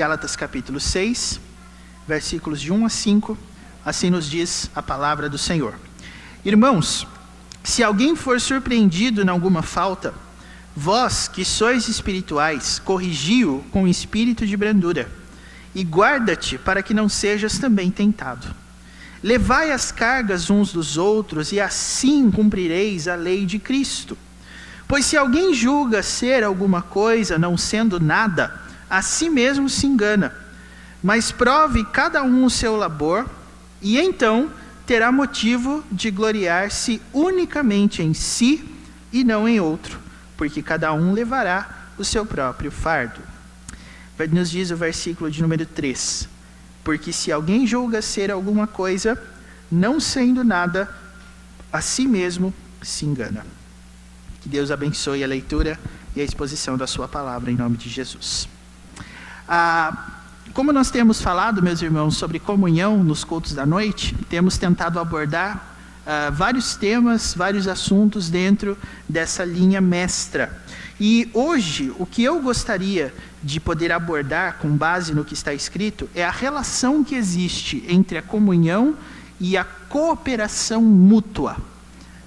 Gálatas capítulo 6, versículos de 1 a 5, assim nos diz a palavra do Senhor. Irmãos, se alguém for surpreendido em alguma falta, vós que sois espirituais, corrigi-o com espírito de brandura, e guarda-te para que não sejas também tentado. Levai as cargas uns dos outros, e assim cumprireis a lei de Cristo. Pois se alguém julga ser alguma coisa, não sendo nada, a si mesmo se engana. Mas prove cada um o seu labor, e então terá motivo de gloriar-se unicamente em si e não em outro, porque cada um levará o seu próprio fardo. Nos diz o versículo de número 3. Porque se alguém julga ser alguma coisa, não sendo nada, a si mesmo se engana. Que Deus abençoe a leitura e a exposição da sua palavra em nome de Jesus. Como nós temos falado, meus irmãos, sobre comunhão nos cultos da noite, temos tentado abordar vários temas, vários assuntos dentro dessa linha mestra. E hoje, o que eu gostaria de poder abordar com base no que está escrito é a relação que existe entre a comunhão e a cooperação mútua.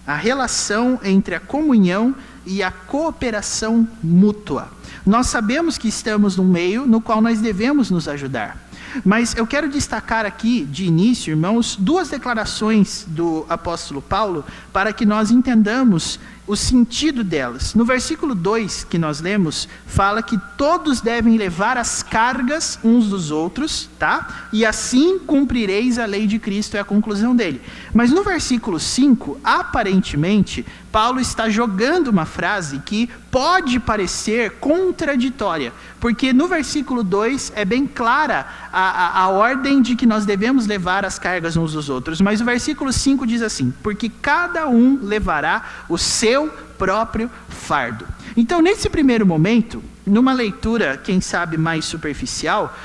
A relação entre a comunhão e a cooperação mútua. Nós sabemos que estamos num meio no qual nós devemos nos ajudar. Mas eu quero destacar aqui, de início, irmãos, duas declarações do apóstolo Paulo para que nós entendamos o sentido delas. No versículo 2 que nós lemos, fala que todos devem levar as cargas uns dos outros, tá? E assim cumprireis a lei de Cristo, é a conclusão dele. Mas no versículo 5, aparentemente, Paulo está jogando uma frase que pode parecer contraditória, porque no versículo 2 é bem clara a ordem de que nós devemos levar as cargas uns dos outros, mas o versículo 5 diz assim: porque cada um levará o seu próprio fardo. Então, nesse primeiro momento, numa leitura, quem sabe, mais superficial,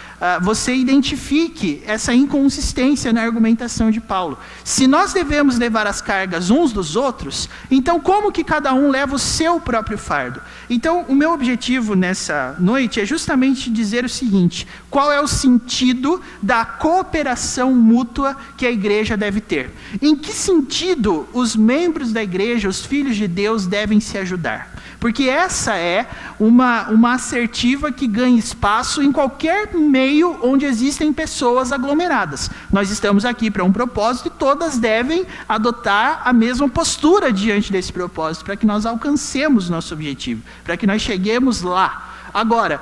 você identifique essa inconsistência na argumentação de Paulo. Se nós devemos levar as cargas uns dos outros, então como que cada um leva o seu próprio fardo? Então, o meu objetivo nessa noite é justamente dizer o seguinte: qual é o sentido da cooperação mútua que a igreja deve ter? Em que sentido os membros da igreja, os filhos de Deus, devem se ajudar? Porque essa é uma assertiva que ganha espaço em qualquer meio onde existem pessoas aglomeradas. Nós estamos aqui para um propósito e todas devem adotar a mesma postura diante desse propósito, para que nós alcancemos nosso objetivo, para que nós cheguemos lá. Agora,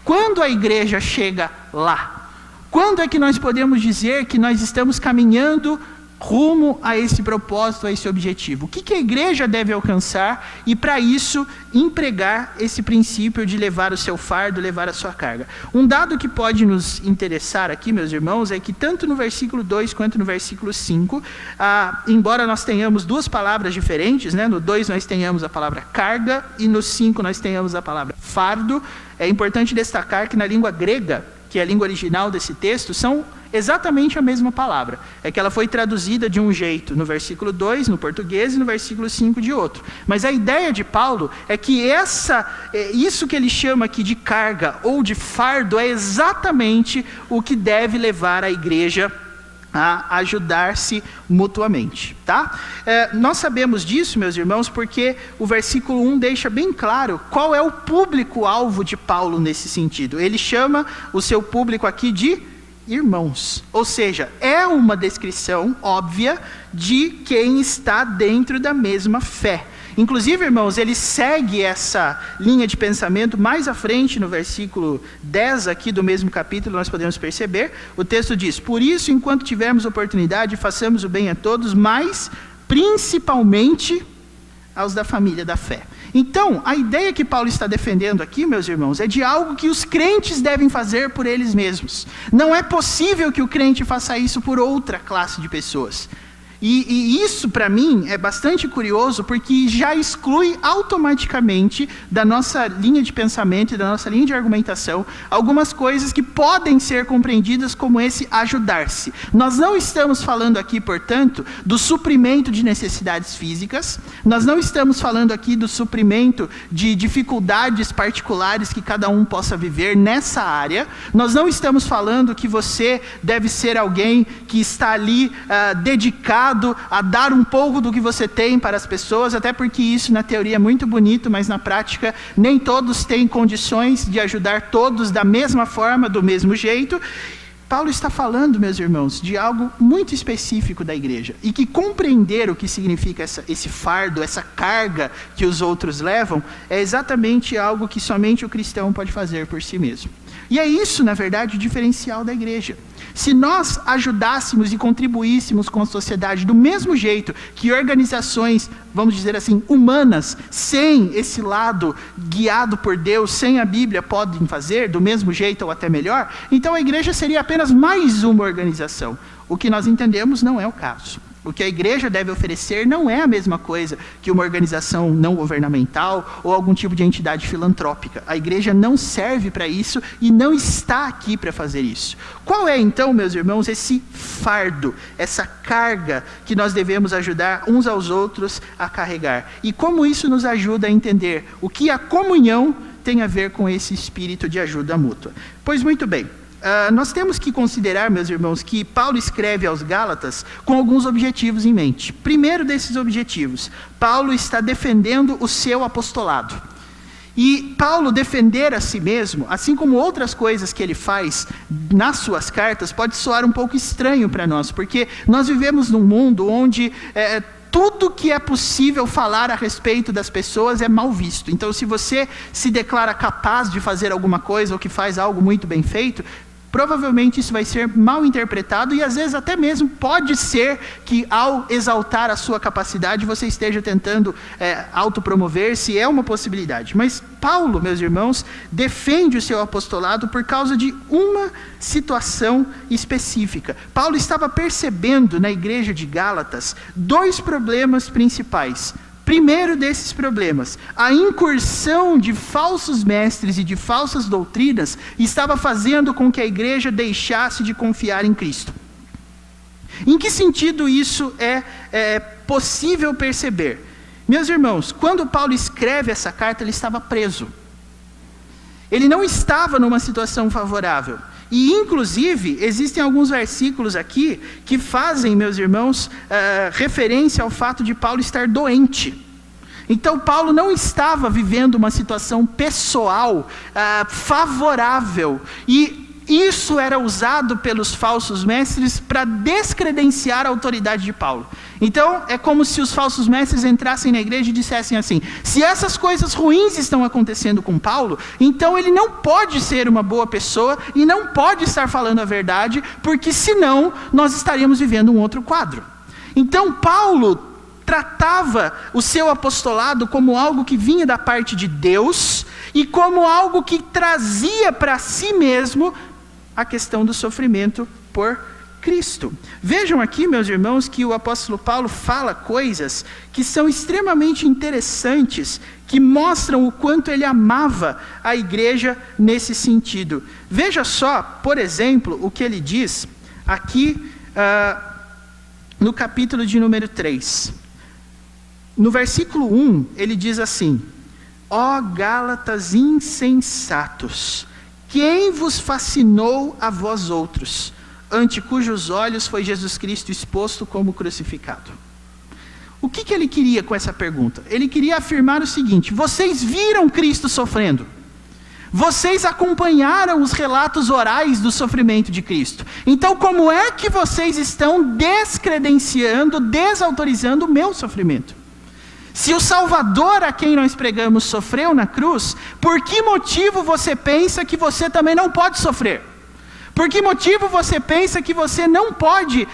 quando a igreja chega lá? Quando é que nós podemos dizer que nós estamos caminhando rumo a esse propósito, a esse objetivo? O que a igreja deve alcançar e, para isso, empregar esse princípio de levar o seu fardo, levar a sua carga? Um dado que pode nos interessar aqui, meus irmãos, é que tanto no versículo 2 quanto no versículo 5, embora nós tenhamos duas palavras diferentes, né? No 2 nós tenhamos a palavra carga e no 5 nós tenhamos a palavra fardo. É importante destacar que na língua grega, que é a língua original desse texto, são exatamente a mesma palavra. É que ela foi traduzida de um jeito no versículo 2, no português, e no versículo 5 de outro. Mas a ideia de Paulo é que isso que ele chama aqui de carga ou de fardo é exatamente o que deve levar a igreja a ajudar-se mutuamente, tá? Nós sabemos disso, meus irmãos, porque o versículo 1 deixa bem claro qual é o público-alvo de Paulo nesse sentido. Ele chama o seu público aqui de irmãos, ou seja, é uma descrição óbvia de quem está dentro da mesma fé. Inclusive, irmãos, ele segue essa linha de pensamento mais à frente, no versículo 10 aqui do mesmo capítulo, nós podemos perceber, o texto diz: por isso, enquanto tivermos oportunidade, façamos o bem a todos, mas principalmente aos da família da fé. Então, a ideia que Paulo está defendendo aqui, meus irmãos, é de algo que os crentes devem fazer por eles mesmos. Não é possível que o crente faça isso por outra classe de pessoas. E isso, para mim, é bastante curioso, porque já exclui automaticamente da nossa linha de pensamento e da nossa linha de argumentação algumas coisas que podem ser compreendidas como esse ajudar-se. Nós não estamos falando aqui, portanto, do suprimento de necessidades físicas, nós não estamos falando aqui do suprimento de dificuldades particulares que cada um possa viver nessa área, nós não estamos falando que você deve ser alguém que está ali dedicado a dar um pouco do que você tem para as pessoas, até porque isso na teoria é muito bonito, mas na prática nem todos têm condições de ajudar todos da mesma forma, do mesmo jeito. Paulo está falando, meus irmãos, de algo muito específico da igreja, e que compreender o que significa esse fardo, essa carga que os outros levam, é exatamente algo que somente o cristão pode fazer por si mesmo. E é isso, na verdade, o diferencial da igreja. Se nós ajudássemos e contribuíssemos com a sociedade do mesmo jeito que organizações, vamos dizer assim, humanas, sem esse lado guiado por Deus, sem a Bíblia, podem fazer, do mesmo jeito ou até melhor, então a igreja seria apenas mais uma organização. O que nós entendemos não é o caso. O que a igreja deve oferecer não é a mesma coisa que uma organização não governamental ou algum tipo de entidade filantrópica. A igreja não serve para isso e não está aqui para fazer isso. Qual é então, meus irmãos, esse fardo, essa carga que nós devemos ajudar uns aos outros a carregar? E como isso nos ajuda a entender o que a comunhão tem a ver com esse espírito de ajuda mútua? Pois muito bem. Nós temos que considerar, meus irmãos, que Paulo escreve aos Gálatas com alguns objetivos em mente. Primeiro desses objetivos, Paulo está defendendo o seu apostolado. E Paulo defender a si mesmo, assim como outras coisas que ele faz nas suas cartas, pode soar um pouco estranho para nós, porque nós vivemos num mundo onde tudo que é possível falar a respeito das pessoas é mal visto. Então, se você se declara capaz de fazer alguma coisa ou que faz algo muito bem feito, provavelmente isso vai ser mal interpretado e às vezes até mesmo pode ser que ao exaltar a sua capacidade você esteja tentando autopromover-se, é uma possibilidade. Mas Paulo, meus irmãos, defende o seu apostolado por causa de uma situação específica. Paulo estava percebendo na igreja de Gálatas dois problemas principais. Primeiro desses problemas, a incursão de falsos mestres e de falsas doutrinas estava fazendo com que a igreja deixasse de confiar em Cristo. Em que sentido isso é possível perceber? Meus irmãos, quando Paulo escreve essa carta, ele estava preso. Ele não estava numa situação favorável. E, inclusive, existem alguns versículos aqui que fazem, meus irmãos, referência ao fato de Paulo estar doente. Então, Paulo não estava vivendo uma situação pessoal favorável. E isso era usado pelos falsos mestres para descredenciar a autoridade de Paulo. Então, é como se os falsos mestres entrassem na igreja e dissessem assim: se essas coisas ruins estão acontecendo com Paulo, então ele não pode ser uma boa pessoa e não pode estar falando a verdade, porque senão nós estaríamos vivendo um outro quadro. Então, Paulo tratava o seu apostolado como algo que vinha da parte de Deus e como algo que trazia para si mesmo a questão do sofrimento por Cristo. Vejam aqui, meus irmãos, que o apóstolo Paulo fala coisas que são extremamente interessantes, que mostram o quanto ele amava a igreja nesse sentido. Veja só, por exemplo, o que ele diz aqui no capítulo de número 3. No versículo 1, ele diz assim: ó Gálatas insensatos, quem vos fascinou a vós outros, ante cujos olhos foi Jesus Cristo exposto como crucificado? O que ele queria com essa pergunta? Ele queria afirmar o seguinte: vocês viram Cristo sofrendo, vocês acompanharam os relatos orais do sofrimento de Cristo, então como é que vocês estão descredenciando, desautorizando o meu sofrimento? Se o Salvador a quem nós pregamos sofreu na cruz, por que motivo você pensa que você também não pode sofrer? Por que motivo você pensa que você não pode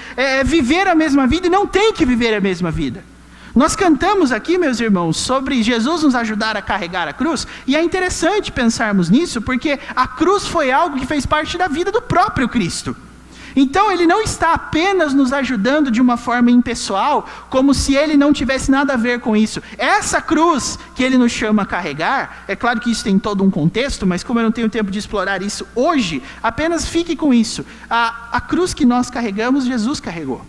viver a mesma vida e não tem que viver a mesma vida? Nós cantamos aqui, meus irmãos, sobre Jesus nos ajudar a carregar a cruz, e é interessante pensarmos nisso, porque a cruz foi algo que fez parte da vida do próprio Cristo. Então ele não está apenas nos ajudando de uma forma impessoal, como se ele não tivesse nada a ver com isso. Essa cruz que ele nos chama a carregar, é claro que isso tem todo um contexto, mas como eu não tenho tempo de explorar isso hoje, apenas fique com isso. A cruz que nós carregamos, Jesus carregou.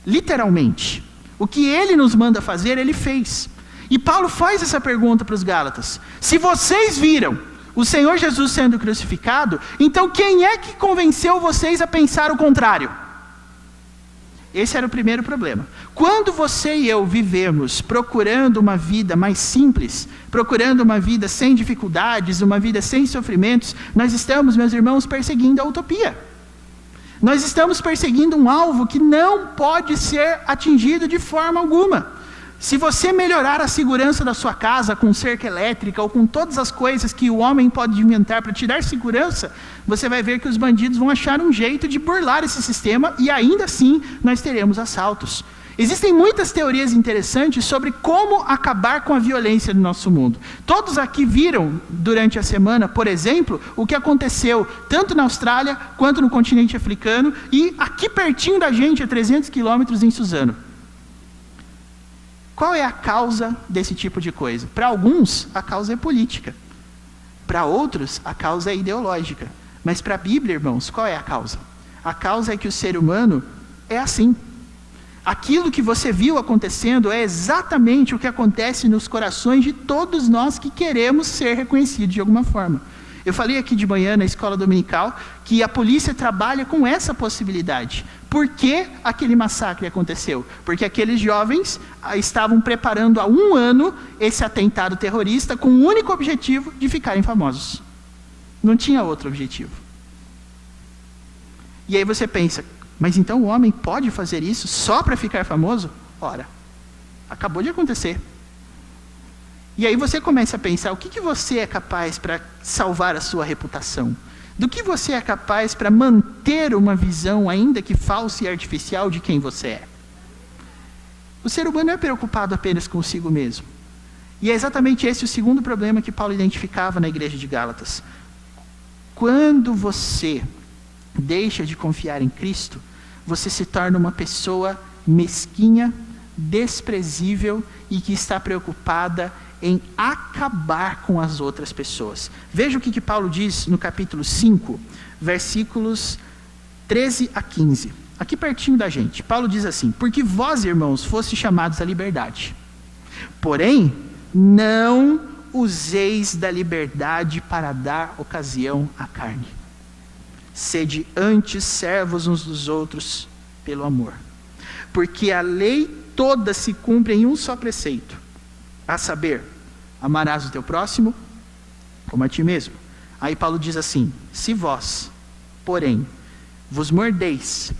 Literalmente. O que ele nos manda fazer, ele fez. E Paulo faz essa pergunta para os Gálatas: se vocês viram o Senhor Jesus sendo crucificado, então quem é que convenceu vocês a pensar o contrário? Esse era o primeiro problema. Quando você e eu vivemos procurando uma vida mais simples, procurando uma vida sem dificuldades, uma vida sem sofrimentos, nós estamos, meus irmãos, perseguindo a utopia. Nós estamos perseguindo um alvo que não pode ser atingido de forma alguma. Se você melhorar a segurança da sua casa com cerca elétrica ou com todas as coisas que o homem pode inventar para te dar segurança, você vai ver que os bandidos vão achar um jeito de burlar esse sistema e ainda assim nós teremos assaltos. Existem muitas teorias interessantes sobre como acabar com a violência no nosso mundo. Todos aqui viram durante a semana, por exemplo, o que aconteceu tanto na Austrália quanto no continente africano e aqui pertinho da gente, a 300 quilômetros em Suzano. Qual é a causa desse tipo de coisa? Para alguns, a causa é política. Para outros, a causa é ideológica. Mas para a Bíblia, irmãos, qual é a causa? A causa é que o ser humano é assim. Aquilo que você viu acontecendo é exatamente o que acontece nos corações de todos nós que queremos ser reconhecidos de alguma forma. Eu falei aqui de manhã na escola dominical que a polícia trabalha com essa possibilidade. Por que aquele massacre aconteceu? Porque aqueles jovens estavam preparando há 1 ano esse atentado terrorista com o único objetivo de ficarem famosos. Não tinha outro objetivo. E aí você pensa, mas então o homem pode fazer isso só para ficar famoso? Ora, acabou de acontecer. E aí você começa a pensar, o que você é capaz para salvar a sua reputação? Do que você é capaz para manter uma visão, ainda que falsa e artificial, de quem você é? O ser humano é preocupado apenas consigo mesmo. E é exatamente esse o segundo problema que Paulo identificava na igreja de Gálatas. Quando você deixa de confiar em Cristo, você se torna uma pessoa mesquinha, desprezível e que está preocupada em acabar com as outras pessoas. Veja o que Paulo diz no capítulo 5, versículos 13 a 15. Aqui pertinho da gente. Paulo diz assim: porque vós, irmãos, fostes chamados à liberdade. Porém, não useis da liberdade para dar ocasião à carne. Sede antes servos uns dos outros pelo amor. Porque a lei toda se cumpre em um só preceito, a saber, amarás o teu próximo como a ti mesmo. Aí Paulo diz assim: se vós, porém, vos mordeis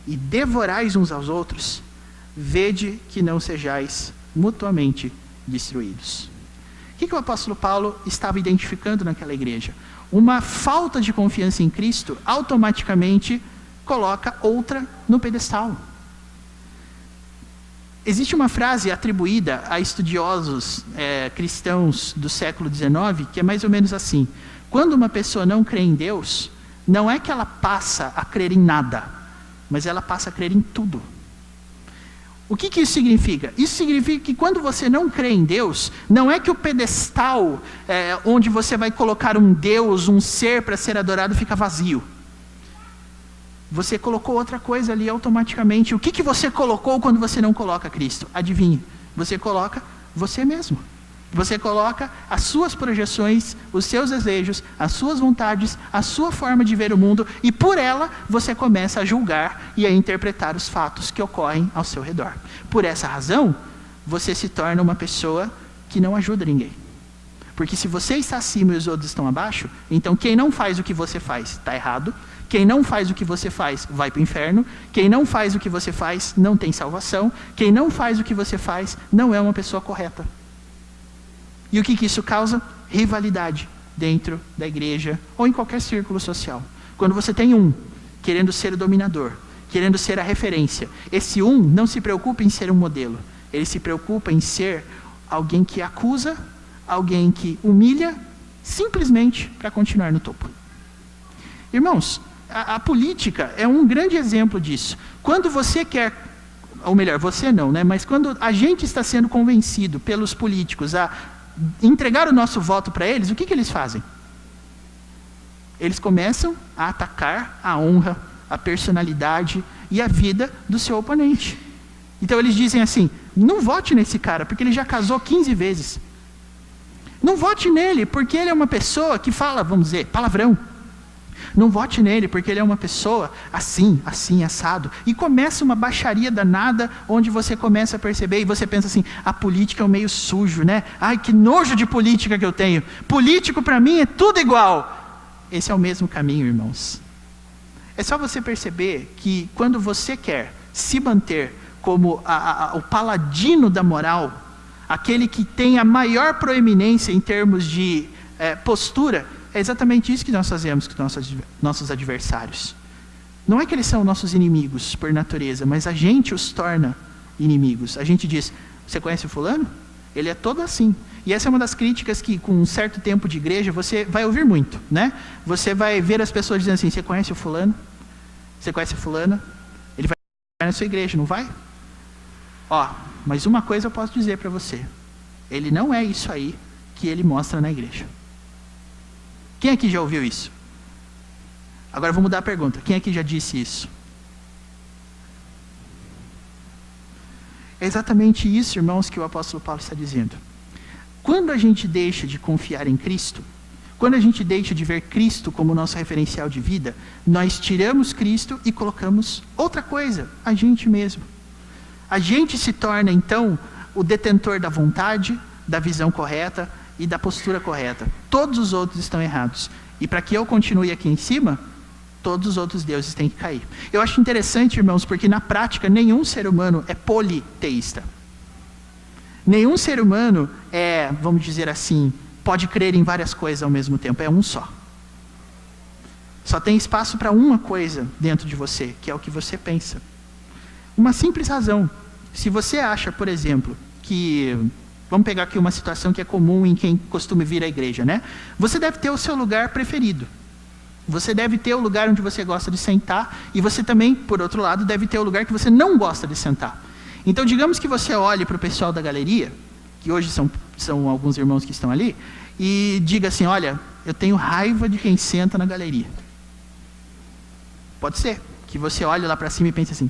e devorais uns aos outros, vede que não sejais mutuamente destruídos. O que o apóstolo Paulo estava identificando naquela igreja? Uma falta de confiança em Cristo automaticamente coloca outra no pedestal. Existe uma frase atribuída a estudiosos cristãos do século XIX, que é mais ou menos assim: quando uma pessoa não crê em Deus, não é que ela passa a crer em nada, mas ela passa a crer em tudo. O que isso significa? Isso significa que quando você não crê em Deus, não é que o pedestal onde você vai colocar um Deus, um ser para ser adorado, fica vazio. Você colocou outra coisa ali automaticamente. O que você colocou quando você não coloca Cristo? Adivinhe, você coloca você mesmo. Você coloca as suas projeções, os seus desejos, as suas vontades, a sua forma de ver o mundo, e por ela você começa a julgar e a interpretar os fatos que ocorrem ao seu redor. Por essa razão, você se torna uma pessoa que não ajuda ninguém. Porque se você está acima e os outros estão abaixo, então quem não faz o que você faz está errado. Quem não faz o que você faz vai para o inferno. Quem não faz o que você faz não tem salvação. Quem não faz o que você faz não é uma pessoa correta. E o que isso causa? Rivalidade dentro da igreja ou em qualquer círculo social. Quando você tem um querendo ser o dominador, querendo ser a referência, esse um não se preocupa em ser um modelo. Ele se preocupa em ser alguém que acusa, alguém que humilha, simplesmente para continuar no topo. Irmãos, A política é um grande exemplo disso. Quando você quer, ou melhor, você não, né? Mas quando a gente está sendo convencido pelos políticos a entregar o nosso voto para eles, o que eles fazem? Eles começam a atacar a honra, a personalidade e a vida do seu oponente. Então eles dizem assim, não vote nesse cara, porque ele já casou 15 vezes. Não vote nele, porque ele é uma pessoa que fala, vamos dizer, palavrão. Não vote nele, porque ele é uma pessoa assim, assim, assado. E começa uma baixaria danada, onde você começa a perceber, e você pensa assim, a política é um meio sujo, né? Ai, que nojo de política que eu tenho. Político para mim é tudo igual. Esse é o mesmo caminho, irmãos. É só você perceber que quando você quer se manter como o paladino da moral, aquele que tem a maior proeminência em termos de postura, é exatamente isso que nós fazemos com nossos adversários. Não é que eles são nossos inimigos por natureza, mas a gente os torna inimigos. A gente diz, você conhece o fulano? Ele é todo assim. E essa é uma das críticas que, com um certo tempo de igreja, você vai ouvir muito, né? Você vai ver as pessoas dizendo assim, você conhece o fulano? Você conhece a fulana? Ele vai na sua igreja, não vai? Ó, mas uma coisa eu posso dizer para você. Ele não é isso aí que ele mostra na igreja. Quem aqui já ouviu isso? Agora eu vou mudar a pergunta. Quem aqui já disse isso? É exatamente isso, irmãos, que o apóstolo Paulo está dizendo. Quando a gente deixa de confiar em Cristo, quando a gente deixa de ver Cristo como nosso referencial de vida, nós tiramos Cristo e colocamos outra coisa, a gente mesmo. A gente se torna, então, o detentor da vontade, da visão correta e da postura correta. Todos os outros estão errados. E para que eu continue aqui em cima, todos os outros deuses têm que cair. Eu acho interessante, irmãos, porque na prática nenhum ser humano é politeísta. Nenhum ser humano vamos dizer assim, pode crer em várias coisas ao mesmo tempo. É um só. Só tem espaço para uma coisa dentro de você, que é o que você pensa. Uma simples razão. Se você acha, por exemplo, que... Vamos pegar aqui uma situação que é comum em quem costuma vir à igreja, né? Você deve ter o seu lugar preferido. Você deve ter o lugar onde você gosta de sentar, e você também, por outro lado, deve ter o lugar que você não gosta de sentar. Então, digamos que você olhe para o pessoal da galeria, que hoje são alguns irmãos que estão ali, e diga assim, olha, eu tenho raiva de quem senta na galeria. Pode ser que você olhe lá para cima e pense assim,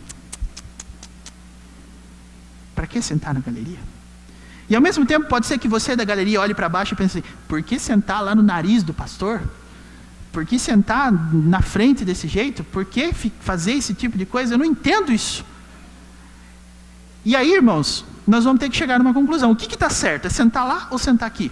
para que sentar na galeria? E ao mesmo tempo pode ser que você da galeria olhe para baixo e pense assim, por que sentar lá no nariz do pastor? Por que sentar na frente desse jeito? Por que fazer esse tipo de coisa? Eu não entendo isso. E aí, irmãos, nós vamos ter que chegar numa conclusão. O que está certo? É sentar lá ou sentar aqui?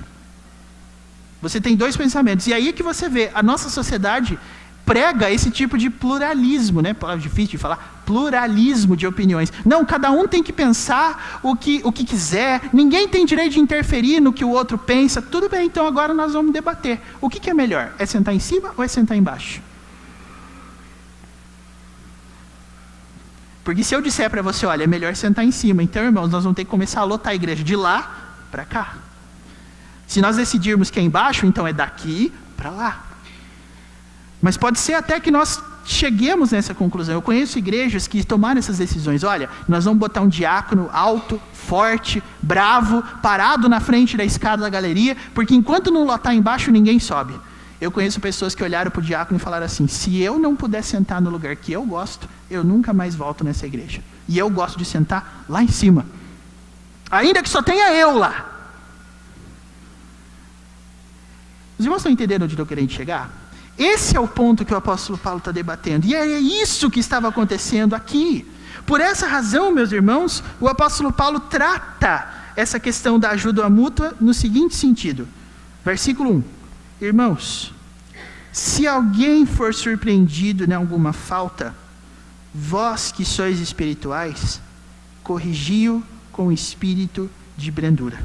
Você tem dois pensamentos. E aí é que você vê, a nossa sociedade prega esse tipo de pluralismo, né? Palavra difícil de falar, pluralismo de opiniões. Não, cada um tem que pensar o que quiser, ninguém tem direito de interferir no que o outro pensa. Tudo bem, então agora nós vamos debater. O que é melhor? É sentar em cima ou é sentar embaixo? Porque se eu disser para você, olha, é melhor sentar em cima, então, irmãos, nós vamos ter que começar a lotar a igreja de lá para cá. Se nós decidirmos que é embaixo, então é daqui para lá. Mas pode ser até que nós cheguemos nessa conclusão. Eu conheço igrejas que tomaram essas decisões. Olha, nós vamos botar um diácono alto, forte, bravo, parado na frente da escada da galeria, porque enquanto não lotar embaixo, ninguém sobe. Eu conheço pessoas que olharam para o diácono e falaram assim, se eu não puder sentar no lugar que eu gosto, eu nunca mais volto nessa igreja. E eu gosto de sentar lá em cima. Ainda que só tenha eu lá. Os irmãos estão entendendo onde eu estou querendo chegar? Esse é o ponto que o apóstolo Paulo está debatendo. E é isso que estava acontecendo aqui. Por essa razão, meus irmãos, o apóstolo Paulo trata essa questão da ajuda mútua no seguinte sentido. Versículo 1. Irmãos, se alguém for surpreendido em alguma falta, vós que sois espirituais, corrigi-o com espírito de brandura.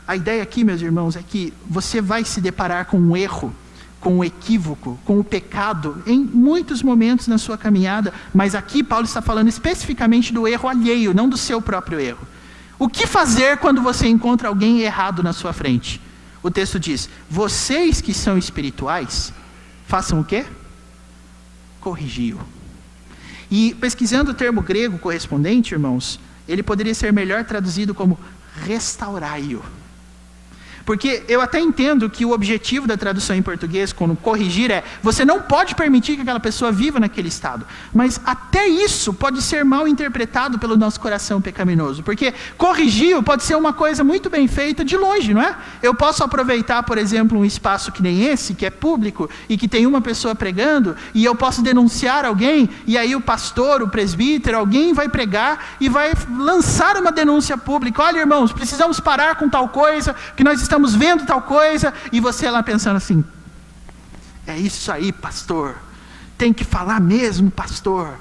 A ideia aqui, meus irmãos, é que você vai se deparar com um erro, com o equívoco, com o pecado, em muitos momentos na sua caminhada, mas aqui Paulo está falando especificamente do erro alheio, não do seu próprio erro. O que fazer quando você encontra alguém errado na sua frente? O texto diz, vocês que são espirituais, façam o quê? corrigi-o. E pesquisando o termo grego correspondente, irmãos, ele poderia ser melhor traduzido como restaurai-o. Porque eu até entendo que o objetivo da tradução em português, quando corrigir, é você não pode permitir que aquela pessoa viva naquele estado. Mas até isso pode ser mal interpretado pelo nosso coração pecaminoso. Porque corrigir pode ser uma coisa muito bem feita de longe, não é? Eu posso aproveitar, por exemplo, um espaço que nem esse, que é público, e que tem uma pessoa pregando, e eu posso denunciar alguém, e aí o pastor, o presbítero, alguém vai pregar e vai lançar uma denúncia pública. Olha, irmãos, precisamos parar com tal coisa, que nós estamos vendo tal coisa, e você lá pensando assim, é isso aí, pastor, tem que falar mesmo, pastor.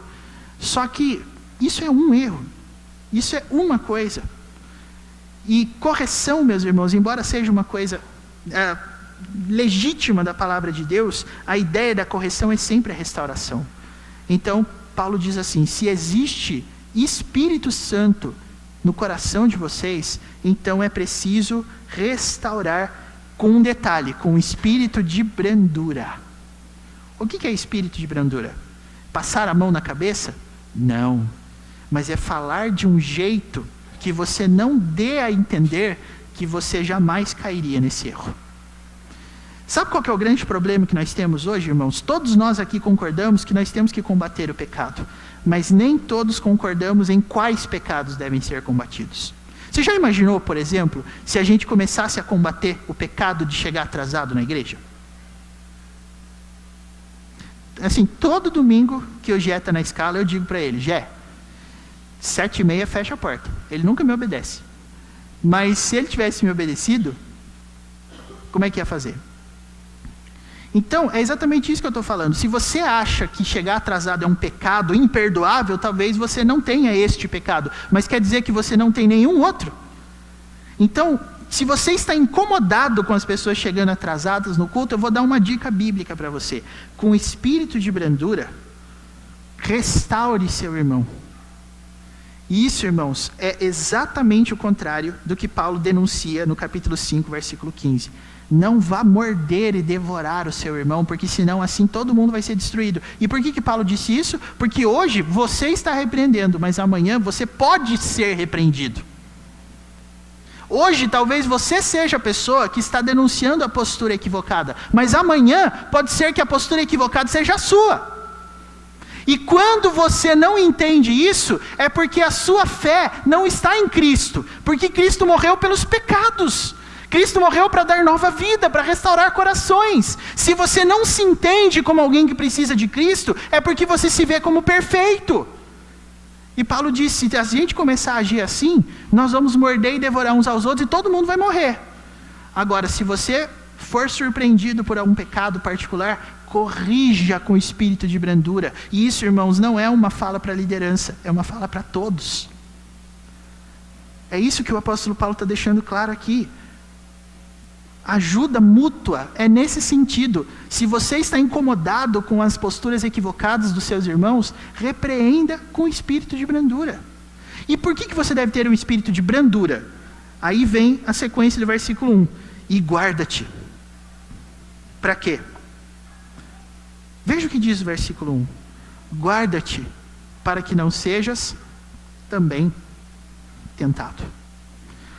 Só que isso é um erro, isso é uma coisa. E correção, meus irmãos, embora seja uma coisa legítima da palavra de Deus, a ideia da correção é sempre a restauração. Então, Paulo diz assim, se existe Espírito Santo no coração de vocês, então é preciso restaurar com um detalhe, com um espírito de brandura. O que é espírito de brandura? Passar a mão na cabeça? Não. Mas é falar de um jeito que você não dê a entender que você jamais cairia nesse erro. Sabe qual que é o grande problema que nós temos hoje, irmãos? Todos nós aqui concordamos que nós temos que combater o pecado, mas nem todos concordamos em quais pecados devem ser combatidos. Você já imaginou, por exemplo, se a gente começasse a combater o pecado de chegar atrasado na igreja? Assim, todo domingo que o Gé está na escala, eu digo para ele, Gé, 7h30 fecha a porta. Ele nunca me obedece. Mas se ele tivesse me obedecido, como é que ia fazer? Então, é exatamente isso que eu estou falando. Se você acha que chegar atrasado é um pecado imperdoável, talvez você não tenha este pecado, mas quer dizer que você não tem nenhum outro. Então, se você está incomodado com as pessoas chegando atrasadas no culto, eu vou dar uma dica bíblica para você. Com espírito de brandura, restaure seu irmão. E isso, irmãos, é exatamente o contrário do que Paulo denuncia no capítulo 5, versículo 15. Não vá morder e devorar o seu irmão, porque senão assim todo mundo vai ser destruído. E por que Paulo disse isso? Porque hoje você está repreendendo, mas amanhã você pode ser repreendido. Hoje talvez você seja a pessoa que está denunciando a postura equivocada, mas amanhã pode ser que a postura equivocada seja a sua. E quando você não entende isso, é porque a sua fé não está em Cristo, porque Cristo morreu pelos pecados. Cristo morreu para dar nova vida, para restaurar corações. Se você não se entende como alguém que precisa de Cristo, é porque você se vê como perfeito. E Paulo disse, se a gente começar a agir assim, nós vamos morder e devorar uns aos outros e todo mundo vai morrer. Agora, se você for surpreendido por algum pecado particular, corrija com espírito de brandura. E isso, irmãos, não é uma fala para a liderança, é uma fala para todos. É isso que o apóstolo Paulo está deixando claro aqui. Ajuda mútua é nesse sentido. Se você está incomodado com as posturas equivocadas dos seus irmãos, repreenda com espírito de brandura. E por que você deve ter um espírito de brandura? Aí vem a sequência do versículo 1. E guarda-te. Para quê? Veja o que diz o versículo 1. Guarda-te para que não sejas também tentado.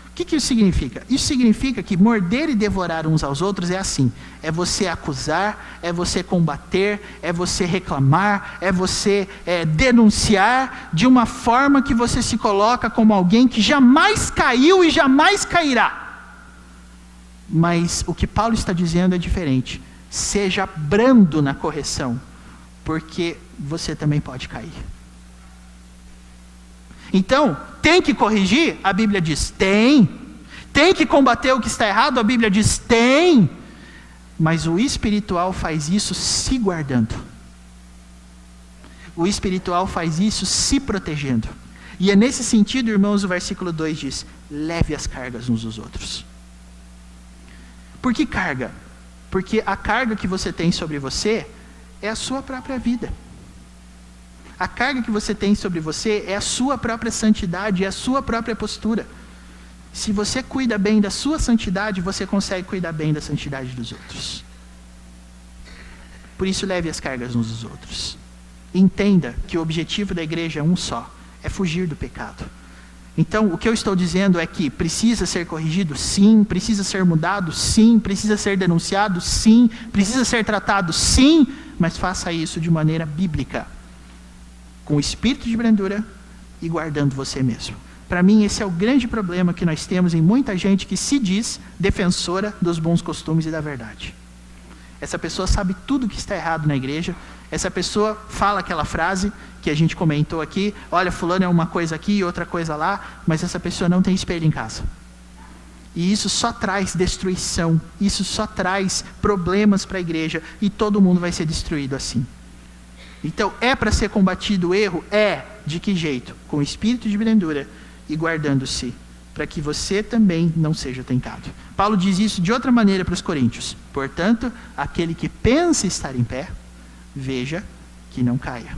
O que isso significa? Isso significa que morder e devorar uns aos outros é assim. É você acusar, é você combater, é você reclamar, é você denunciar de uma forma que você se coloca como alguém que jamais caiu e jamais cairá. Mas o que Paulo está dizendo é diferente. Seja brando na correção, porque você também pode cair. Então, tem que corrigir? A Bíblia diz, tem. Tem que combater o que está errado? A Bíblia diz, tem. Mas o espiritual faz isso se guardando. O espiritual faz isso se protegendo. E é nesse sentido, irmãos, o versículo 2 diz, leve as cargas uns dos outros. Por que carga? Porque a carga que você tem sobre você é a sua própria vida. A carga que você tem sobre você é a sua própria santidade, é a sua própria postura. Se você cuida bem da sua santidade, você consegue cuidar bem da santidade dos outros. Por isso, leve as cargas uns dos outros. Entenda que o objetivo da igreja é um só, é fugir do pecado. Então, o que eu estou dizendo é que precisa ser corrigido? Sim. Precisa ser mudado? Sim. Precisa ser denunciado? Sim. Precisa ser tratado? Sim. Mas faça isso de maneira bíblica, com o espírito de brandura e guardando você mesmo. Para mim, esse é o grande problema que nós temos em muita gente que se diz defensora dos bons costumes e da verdade. Essa pessoa sabe tudo que está errado na igreja. Essa pessoa fala aquela frase que a gente comentou aqui, olha, fulano é uma coisa aqui e outra coisa lá, mas essa pessoa não tem espelho em casa. E isso só traz destruição, isso só traz problemas para a igreja, e todo mundo vai ser destruído assim. Então, é para ser combatido o erro? É. De que jeito? Com espírito de brandura e guardando-se, para que você também não seja tentado. Paulo diz isso de outra maneira para os coríntios. Portanto, aquele que pensa estar em pé, veja que não caia.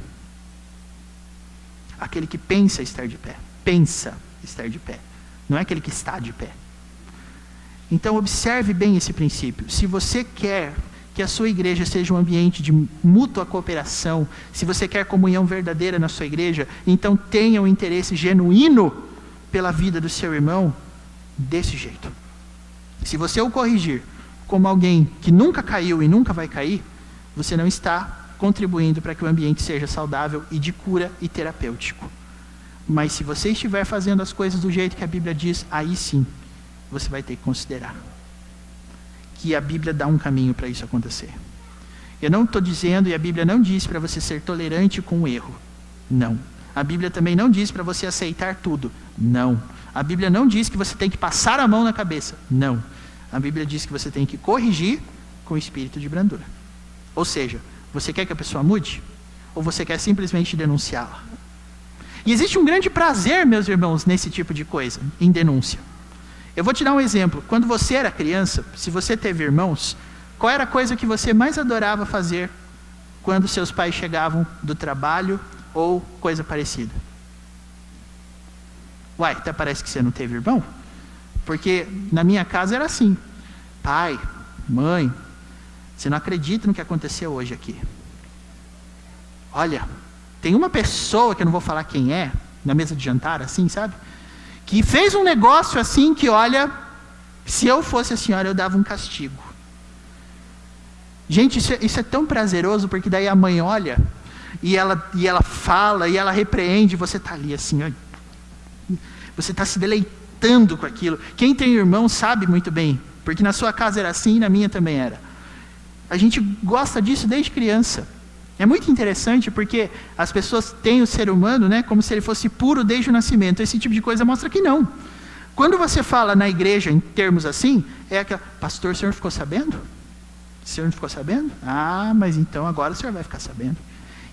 Aquele que pensa estar de pé. Pensa estar de pé. Não é aquele que está de pé. Então, observe bem esse princípio. Se você quer que a sua igreja seja um ambiente de mútua cooperação, se você quer comunhão verdadeira na sua igreja, então tenha um interesse genuíno pela vida do seu irmão desse jeito. Se você o corrigir como alguém que nunca caiu e nunca vai cair, você não está contribuindo para que o ambiente seja saudável e de cura e terapêutico. Mas se você estiver fazendo as coisas do jeito que a Bíblia diz, aí sim, você vai ter que considerar que a Bíblia dá um caminho para isso acontecer. Eu não estou dizendo, e a Bíblia não diz para você ser tolerante com o erro. Não. A Bíblia também não diz para você aceitar tudo. Não. A Bíblia não diz que você tem que passar a mão na cabeça. Não. A Bíblia diz que você tem que corrigir com espírito de brandura. Ou seja, você quer que a pessoa mude? Ou você quer simplesmente denunciá-la? E existe um grande prazer, meus irmãos, nesse tipo de coisa, em denúncia. Eu vou te dar um exemplo. Quando você era criança, se você teve irmãos, qual era a coisa que você mais adorava fazer quando seus pais chegavam do trabalho ou coisa parecida? Uai, até parece que você não teve irmão? Porque na minha casa era assim. Pai, mãe, você não acredita no que aconteceu hoje aqui. Olha, tem uma pessoa, que eu não vou falar quem é, na mesa de jantar, assim, sabe? Que fez um negócio assim que, olha, se eu fosse a senhora, eu dava um castigo. Gente, isso é tão prazeroso, porque daí a mãe olha, e ela fala, e ela repreende, e você está ali assim, ó, você está se deleitando com aquilo. Quem tem irmão sabe muito bem, porque na sua casa era assim e na minha também era. A gente gosta disso desde criança. É muito interessante porque as pessoas têm o ser humano, né, como se ele fosse puro desde o nascimento. Esse tipo de coisa mostra que não. Quando você fala na igreja em termos assim, é aquela, pastor, o senhor ficou sabendo? O senhor não ficou sabendo? Ah, mas então agora o senhor vai ficar sabendo.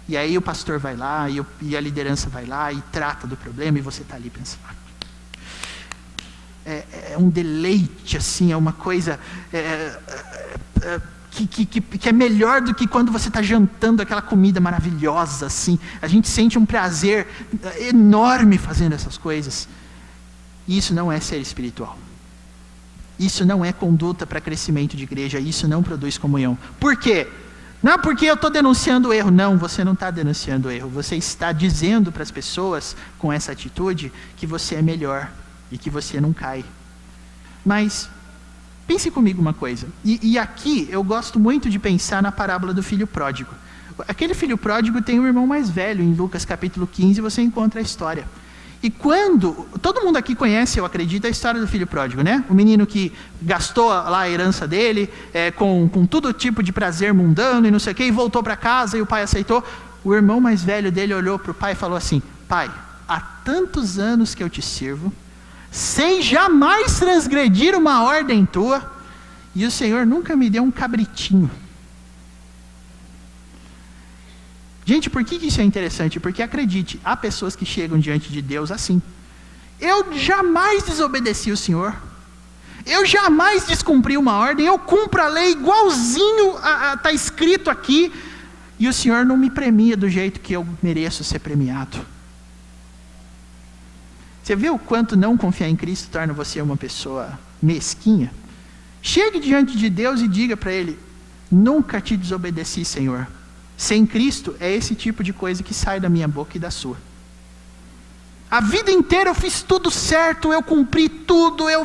E aí o pastor vai lá, e a liderança vai lá e trata do problema, e você está ali pensando. É um deleite, assim, é uma coisa... Que é melhor do que quando você está jantando aquela comida maravilhosa, assim. A gente sente um prazer enorme fazendo essas coisas. Isso não é ser espiritual. Isso não é conduta para crescimento de igreja. Isso não produz comunhão. Por quê? Não porque eu estou denunciando o erro. Não, você não está denunciando o erro. Você está dizendo para as pessoas, com essa atitude, que você é melhor e que você não cai. Mas... pense comigo uma coisa, e aqui eu gosto muito de pensar na parábola do filho pródigo. Aquele filho pródigo tem um irmão mais velho, em Lucas capítulo 15 você encontra a história. E todo mundo aqui conhece, eu acredito, a história do filho pródigo, né? O menino que gastou lá a herança dele, com todo tipo de prazer mundano e não sei o quê, e voltou para casa e o pai aceitou. O irmão mais velho dele olhou para o pai e falou assim, pai, há tantos anos que eu te sirvo, sem jamais transgredir uma ordem tua, e o Senhor nunca me deu um cabritinho. Gente, por que isso é interessante? Porque acredite, há pessoas que chegam diante de Deus assim. Eu jamais desobedeci o Senhor, eu jamais descumpri uma ordem, eu cumpro a lei igualzinho está escrito aqui, e o Senhor não me premia do jeito que eu mereço ser premiado. Você vê o quanto não confiar em Cristo torna você uma pessoa mesquinha? Chegue diante de Deus e diga para Ele, nunca te desobedeci, Senhor. Sem Cristo, é esse tipo de coisa que sai da minha boca e da sua. A vida inteira eu fiz tudo certo, eu cumpri tudo, eu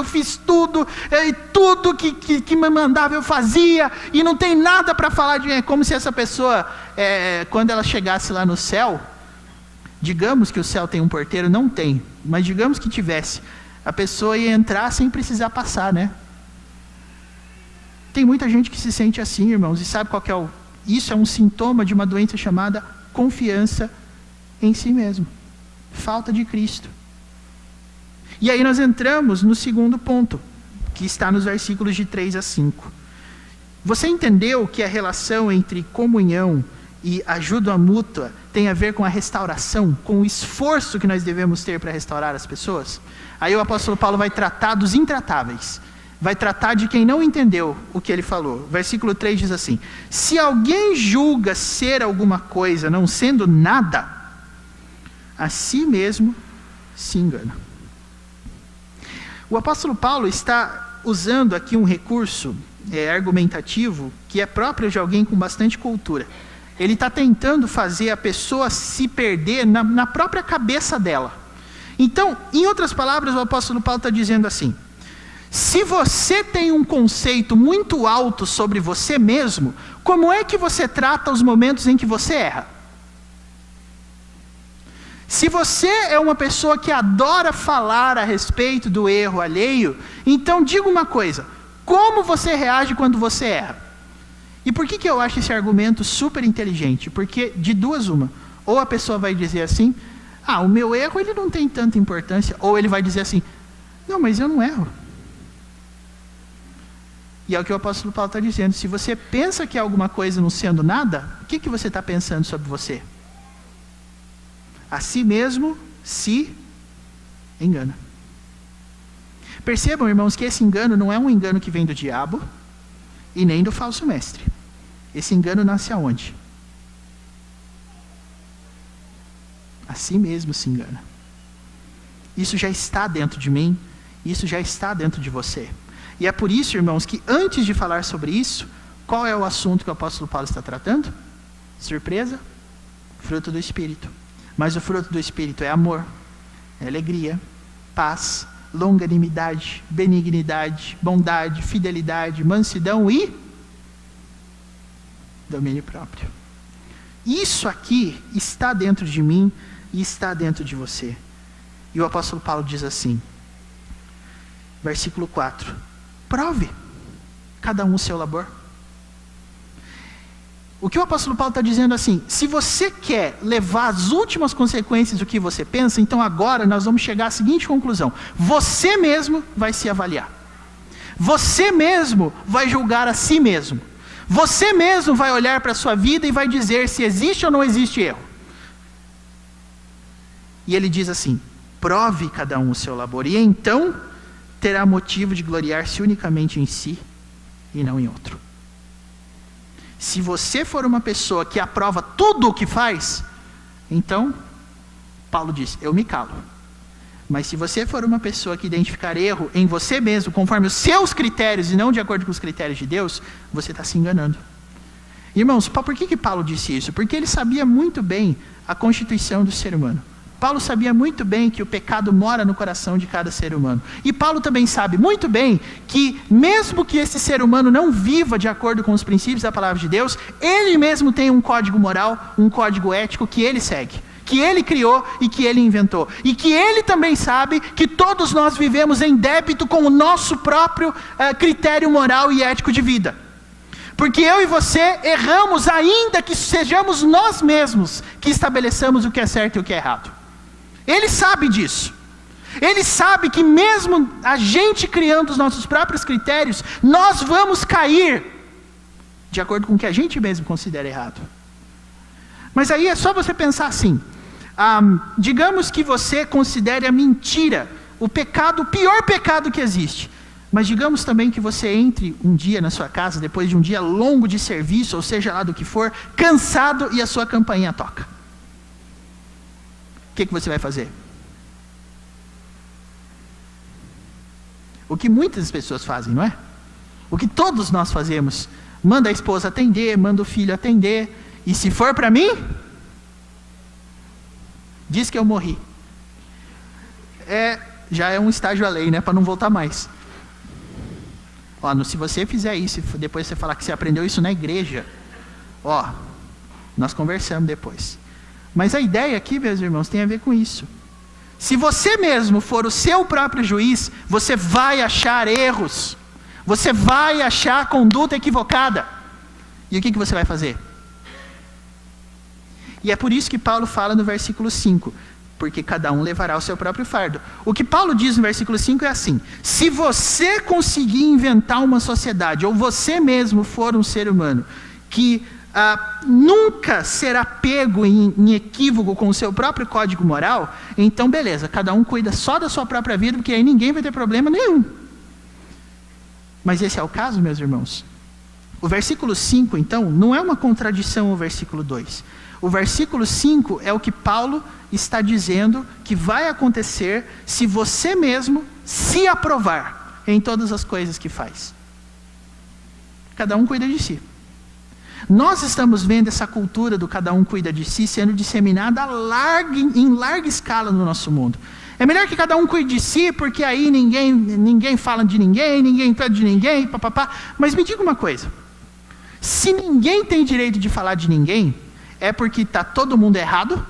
fiz tudo, e tudo que me mandava eu fazia, e não tem nada para falar de mim. É como se essa pessoa, quando ela chegasse lá no céu, digamos que o céu tem um porteiro, não tem, mas digamos que tivesse, a pessoa ia entrar sem precisar passar, né? Tem muita gente que se sente assim, irmãos, e sabe qual que é isso é um sintoma de uma doença chamada confiança em si mesmo. Falta de Cristo. E aí nós entramos no segundo ponto, que está nos versículos de 3 a 5. Você entendeu que a relação entre comunhão e ajuda mútua tem a ver com a restauração, com o esforço que nós devemos ter para restaurar as pessoas? Aí o apóstolo Paulo vai tratar dos intratáveis. Vai tratar de quem não entendeu o que ele falou. Versículo 3 diz assim: se alguém julga ser alguma coisa, não sendo nada, a si mesmo se engana. O apóstolo Paulo está usando aqui um recurso argumentativo que é próprio de alguém com bastante cultura. Ele está tentando fazer a pessoa se perder na própria cabeça dela. Então, em outras palavras, o apóstolo Paulo está dizendo assim: se você tem um conceito muito alto sobre você mesmo, como é que você trata os momentos em que você erra? Se você é uma pessoa que adora falar a respeito do erro alheio, então diga uma coisa: como você reage quando você erra? E por que eu acho esse argumento super inteligente? Porque de duas uma, ou a pessoa vai dizer assim: o meu erro ele não tem tanta importância, ou ele vai dizer assim: não, mas eu não erro. E é o que o apóstolo Paulo está dizendo: se você pensa que é alguma coisa não sendo nada, o que você está pensando sobre você? A si mesmo se engana. Percebam, irmãos, que esse engano não é um engano que vem do diabo e nem do falso mestre. Esse engano nasce aonde? A si mesmo se engana. Isso já está dentro de mim, isso já está dentro de você. E é por isso, irmãos, que antes de falar sobre isso, qual é o assunto que o apóstolo Paulo está tratando? Surpresa? Fruto do Espírito. Mas o fruto do Espírito é amor, é alegria, paz, longanimidade, benignidade, bondade, fidelidade, mansidão e domínio próprio. Isso aqui está dentro de mim e está dentro de você. E o apóstolo Paulo diz assim, versículo 4: prove cada um o seu labor. O que o apóstolo Paulo está dizendo assim: se você quer levar as últimas consequências do que você pensa, então agora nós vamos chegar à seguinte conclusão: você mesmo vai se avaliar. Você mesmo vai julgar a si mesmo. Você mesmo vai olhar para a sua vida e vai dizer se existe ou não existe erro. E ele diz assim: prove cada um o seu labor, e então terá motivo de gloriar-se unicamente em si e não em outro. Se você for uma pessoa que aprova tudo o que faz, então, Paulo diz, eu me calo. Mas se você for uma pessoa que identificar erro em você mesmo, conforme os seus critérios e não de acordo com os critérios de Deus, você está se enganando. Irmãos, por que Paulo disse isso? Porque ele sabia muito bem a constituição do ser humano. Paulo sabia muito bem que o pecado mora no coração de cada ser humano. E Paulo também sabe muito bem que, mesmo que esse ser humano não viva de acordo com os princípios da palavra de Deus, ele mesmo tem um código moral, um código ético que ele segue, que ele criou e que ele inventou. E que ele também sabe que todos nós vivemos em débito com o nosso próprio critério moral e ético de vida. Porque eu e você erramos, ainda que sejamos nós mesmos que estabeleçamos o que é certo e o que é errado. Ele sabe disso. Ele sabe que mesmo a gente criando os nossos próprios critérios, nós vamos cair de acordo com o que a gente mesmo considera errado. Mas aí é só você pensar assim, digamos que você considere a mentira o pecado, o pior pecado que existe. Mas digamos também que você entre um dia na sua casa, depois de um dia longo de serviço, ou seja lá do que for, cansado, e a sua campainha toca. O que você vai fazer? O que muitas pessoas fazem, não é? O que todos nós fazemos Manda a esposa atender, manda o filho atender. E se for para mim, diz que eu morri. Já é um estágio além, né? Para não voltar mais. Ó, se você fizer isso, depois você falar que você aprendeu isso na igreja, ó, nós conversamos depois. Mas a ideia aqui, meus irmãos, tem a ver com isso. Se você mesmo for o seu próprio juiz, você vai achar erros. Você vai achar conduta equivocada. E o que você vai fazer? E é por isso que Paulo fala no versículo 5. Porque cada um levará o seu próprio fardo. O que Paulo diz no versículo 5 é assim: se você conseguir inventar uma sociedade, ou você mesmo for um ser humano, que nunca será pego em equívoco com o seu próprio código moral, então beleza, cada um cuida só da sua própria vida, porque aí ninguém vai ter problema nenhum. Mas esse é o caso, meus irmãos? O versículo 5, então, não é uma contradição ao versículo 2. O versículo 5 é o que Paulo está dizendo que vai acontecer se você mesmo se aprovar em todas as coisas que faz. Cada um cuida de si. Nós estamos vendo essa cultura do cada um cuida de si sendo disseminada em larga escala no nosso mundo. É melhor que cada um cuide de si, porque aí ninguém fala de ninguém pede de ninguém, papapá. Mas me diga uma coisa: se ninguém tem direito de falar de ninguém, é porque está todo mundo errado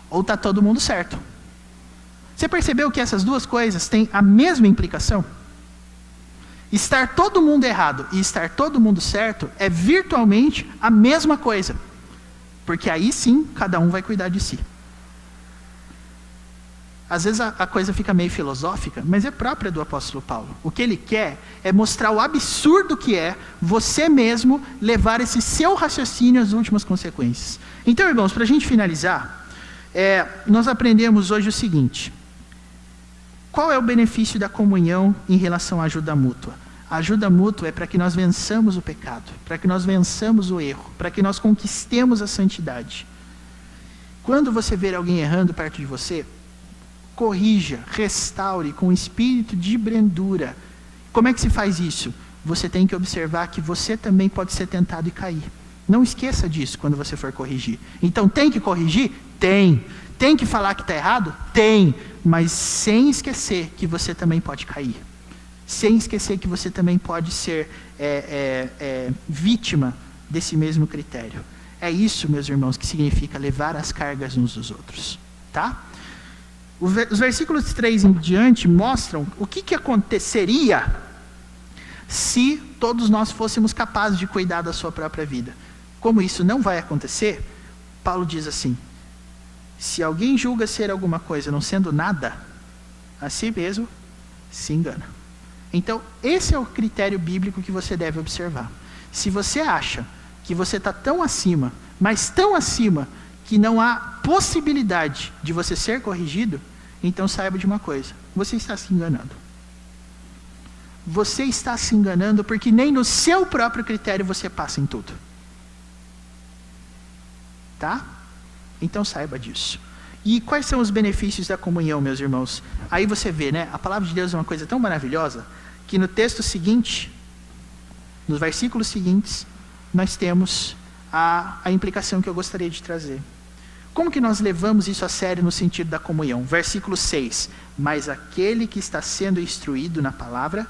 ou está todo mundo certo? Você percebeu que essas duas coisas têm a mesma implicação? Estar todo mundo errado e estar todo mundo certo é virtualmente a mesma coisa. Porque aí sim, cada um vai cuidar de si. Às vezes a coisa fica meio filosófica, mas é própria do apóstolo Paulo. O que ele quer é mostrar o absurdo que é você mesmo levar esse seu raciocínio às últimas consequências. Então, irmãos, para a gente finalizar, nós aprendemos hoje o seguinte: qual é o benefício da comunhão em relação à ajuda mútua? A ajuda mútua é para que nós vençamos o pecado, para que nós vençamos o erro, para que nós conquistemos a santidade. Quando você ver alguém errando perto de você, corrija, restaure com espírito de brandura. Como é que se faz isso? Você tem que observar que você também pode ser tentado e cair. Não esqueça disso quando você for corrigir. Então, tem que corrigir? Tem. Tem que falar que está errado? Tem. Mas sem esquecer que você também pode cair. Sem esquecer que você também pode ser vítima desse mesmo critério. É isso, meus irmãos, que significa levar as cargas uns dos outros. Tá? Os versículos 3 em diante mostram o que aconteceria se todos nós fôssemos capazes de cuidar da sua própria vida. Como isso não vai acontecer, Paulo diz assim: se alguém julga ser alguma coisa não sendo nada, a si mesmo se engana. Então, esse é o critério bíblico que você deve observar. Se você acha que você está tão acima, mas tão acima, que não há possibilidade de você ser corrigido, então saiba de uma coisa: você está se enganando. Você está se enganando porque nem no seu próprio critério você passa em tudo. Tá? Então saiba disso. E quais são os benefícios da comunhão, meus irmãos? Aí você vê, né? A palavra de Deus é uma coisa tão maravilhosa, que no texto seguinte, nos versículos seguintes, nós temos a implicação que eu gostaria de trazer. Como que nós levamos isso a sério no sentido da comunhão? Versículo 6. Mas aquele que está sendo instruído na palavra,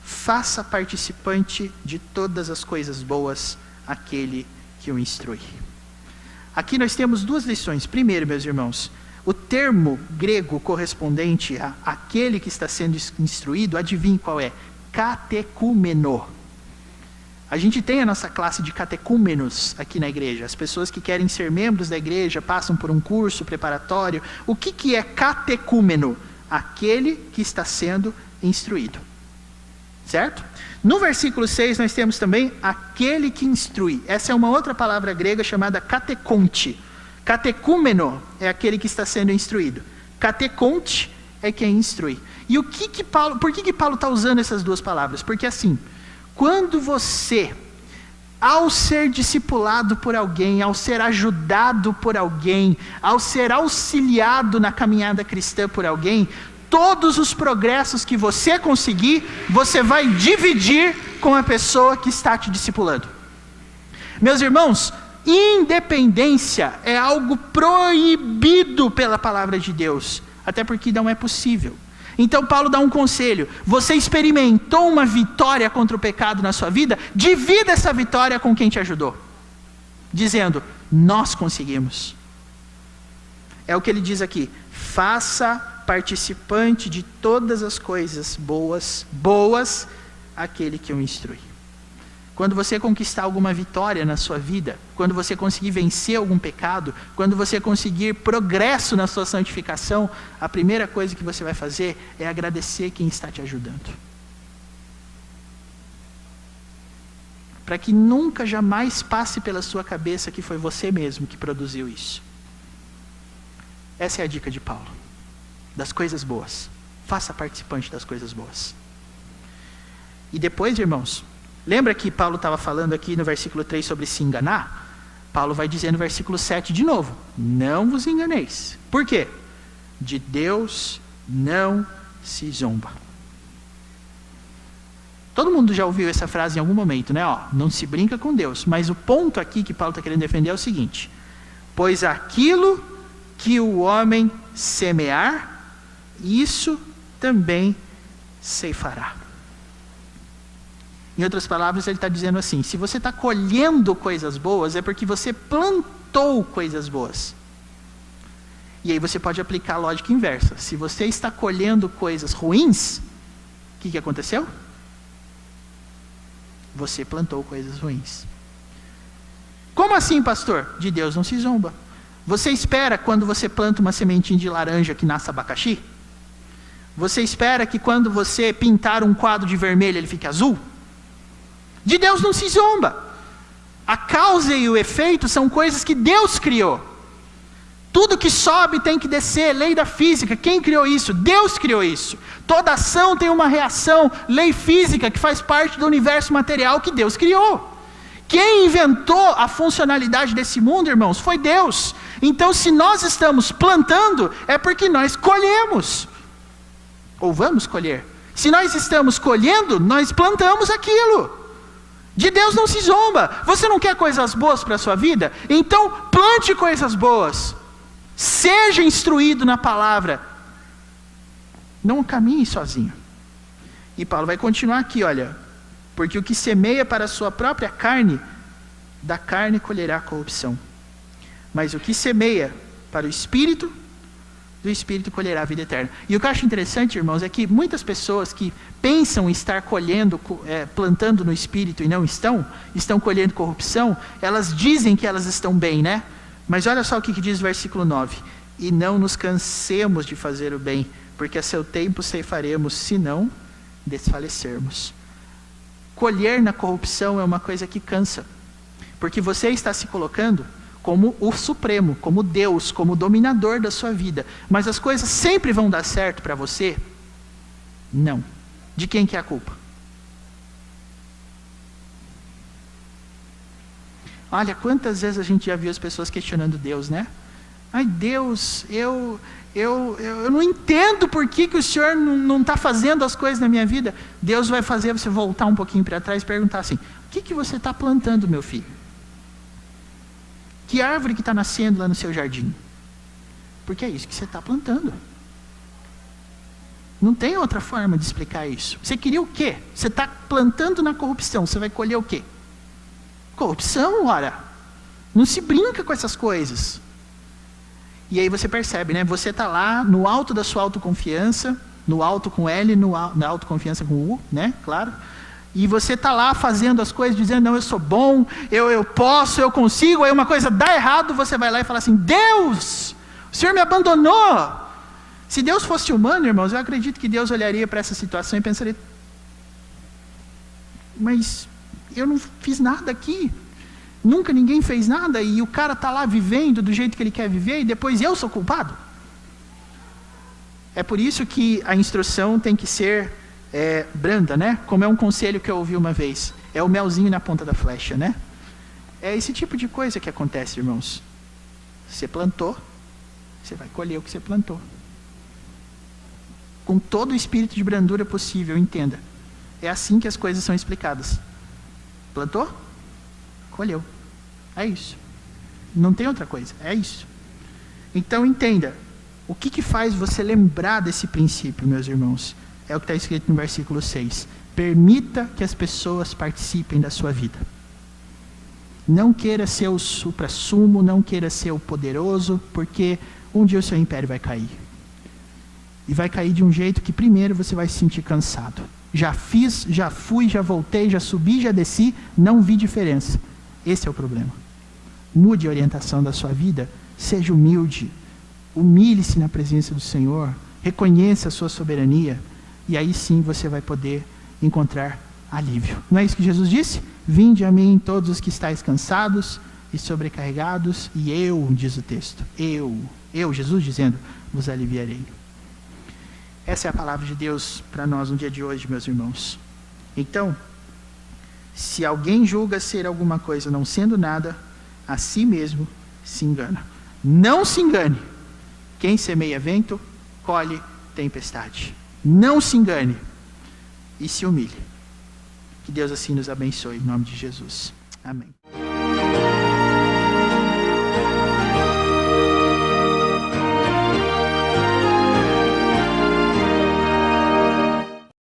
faça participante de todas as coisas boas aquele que o instrui. Aqui nós temos duas lições. Primeiro, meus irmãos, o termo grego correspondente a aquele que está sendo instruído, adivinhe qual é? Catecúmeno. A gente tem a nossa classe de catecúmenos aqui na igreja. As pessoas que querem ser membros da igreja passam por um curso preparatório. O que é catecúmeno? Aquele que está sendo instruído. Certo? No versículo 6 nós temos também aquele que instrui. Essa é uma outra palavra grega chamada cateconte. Catecúmeno é aquele que está sendo instruído. Cateconte é quem instrui. E por que Paulo está usando essas duas palavras? Porque assim, quando você, ao ser discipulado por alguém, ao ser ajudado por alguém, ao ser auxiliado na caminhada cristã por alguém, todos os progressos que você conseguir, você vai dividir com a pessoa que está te discipulando. Meus irmãos, independência é algo proibido pela palavra de Deus, até porque não é possível. Então Paulo dá um conselho: você experimentou uma vitória contra o pecado na sua vida, divida essa vitória com quem te ajudou, dizendo, nós conseguimos. É o que ele diz aqui: faça participante de todas as coisas boas aquele que o instrui. Quando você conquistar alguma vitória na sua vida, quando você conseguir vencer algum pecado, quando você conseguir progresso na sua santificação, a primeira coisa que você vai fazer é agradecer quem está te ajudando. Para que nunca, jamais passe pela sua cabeça que foi você mesmo que produziu isso. Essa é a dica de Paulo. Das coisas boas. Faça participante das coisas boas. E depois, irmãos, lembra que Paulo estava falando aqui no versículo 3 sobre se enganar? Paulo vai dizer no versículo 7 de novo: não vos enganeis. Por quê? De Deus não se zomba. Todo mundo já ouviu essa frase em algum momento, né? Não se brinca com Deus. Mas o ponto aqui que Paulo está querendo defender é o seguinte: pois aquilo que o homem semear, isso também ceifará. Em outras palavras, ele está dizendo assim: se você está colhendo coisas boas, é porque você plantou coisas boas. E aí você pode aplicar a lógica inversa. Se você está colhendo coisas ruins, o que aconteceu? Você plantou coisas ruins. Como assim, pastor? De Deus não se zomba. Você espera quando você planta uma sementinha de laranja que nasça abacaxi? Você espera que quando você pintar um quadro de vermelho ele fique azul? De Deus não se zomba. A causa e o efeito são coisas que Deus criou. Tudo que sobe tem que descer, lei da física. Quem criou isso? Deus criou isso. Toda ação tem uma reação, lei física que faz parte do universo material que Deus criou. Quem inventou a funcionalidade desse mundo, irmãos, foi Deus. Então, se nós estamos plantando, é porque nós colhemos. Ou vamos colher. Se nós estamos colhendo, nós plantamos aquilo. De Deus não se zomba. Você não quer coisas boas para a sua vida? Então plante coisas boas. Seja instruído na palavra. Não caminhe sozinho. E Paulo vai continuar aqui, olha. Porque o que semeia para a sua própria carne, da carne colherá corrupção. Mas o que semeia para o Espírito, do Espírito colherá a vida eterna. E o que eu acho interessante, irmãos, é que muitas pessoas que pensam estar colhendo, plantando no Espírito e não estão colhendo corrupção, elas dizem que elas estão bem, né? Mas olha só o que diz o versículo 9. E não nos cansemos de fazer o bem, porque a seu tempo ceifaremos, se não desfalecermos. Colher na corrupção é uma coisa que cansa, porque você está se colocando como o Supremo, como Deus, como o dominador da sua vida. Mas as coisas sempre vão dar certo para você? Não. De quem que é a culpa? Olha, quantas vezes a gente já viu as pessoas questionando Deus, né? Ai, Deus, eu não entendo por que o Senhor não está fazendo as coisas na minha vida. Deus vai fazer você voltar um pouquinho para trás e perguntar assim: o que você está plantando, meu filho? Que árvore que está nascendo lá no seu jardim? Porque é isso que você está plantando. Não tem outra forma de explicar isso. Você queria o quê? Você está plantando na corrupção, você vai colher o quê? Corrupção, ora. Não se brinca com essas coisas. E aí você percebe, né? Você está lá no alto da sua autoconfiança, no alto com L, na autoconfiança com U, né? Claro. E você está lá fazendo as coisas, dizendo, não, eu sou bom, eu posso, eu consigo. Aí uma coisa dá errado, você vai lá e fala assim: Deus, o Senhor me abandonou. Se Deus fosse humano, irmãos, eu acredito que Deus olharia para essa situação e pensaria: mas eu não fiz nada aqui. Nunca ninguém fez nada e o cara está lá vivendo do jeito que ele quer viver e depois eu sou culpado? É por isso que a instrução tem que ser branda, né? Como é um conselho que eu ouvi uma vez. É o melzinho na ponta da flecha, né? É esse tipo de coisa que acontece, irmãos. Você plantou, você vai colher o que você plantou. Com todo o espírito de brandura possível, entenda. É assim que as coisas são explicadas. Plantou? Colheu. É isso. Não tem outra coisa. É isso. Então entenda. O que faz você lembrar desse princípio, meus irmãos? É o que está escrito no versículo 6. Permita que as pessoas participem da sua vida. Não queira ser o suprassumo, não queira ser o poderoso, porque um dia o seu império vai cair. E vai cair de um jeito que primeiro você vai se sentir cansado. Já fiz, já fui, já voltei, já subi, já desci, não vi diferença. Esse é o problema. Mude a orientação da sua vida, seja humilde, humilhe-se na presença do Senhor, reconheça a sua soberania, e aí sim você vai poder encontrar alívio. Não é isso que Jesus disse? Vinde a mim todos os que estáis cansados e sobrecarregados, e eu, diz o texto, eu, Jesus dizendo, vos aliviarei. Essa é a palavra de Deus para nós no dia de hoje, meus irmãos. Então, se alguém julga ser alguma coisa não sendo nada, a si mesmo se engana. Não se engane. Quem semeia vento, colhe tempestade. Não se engane. E se humilhe. Que Deus assim nos abençoe, em nome de Jesus. Amém.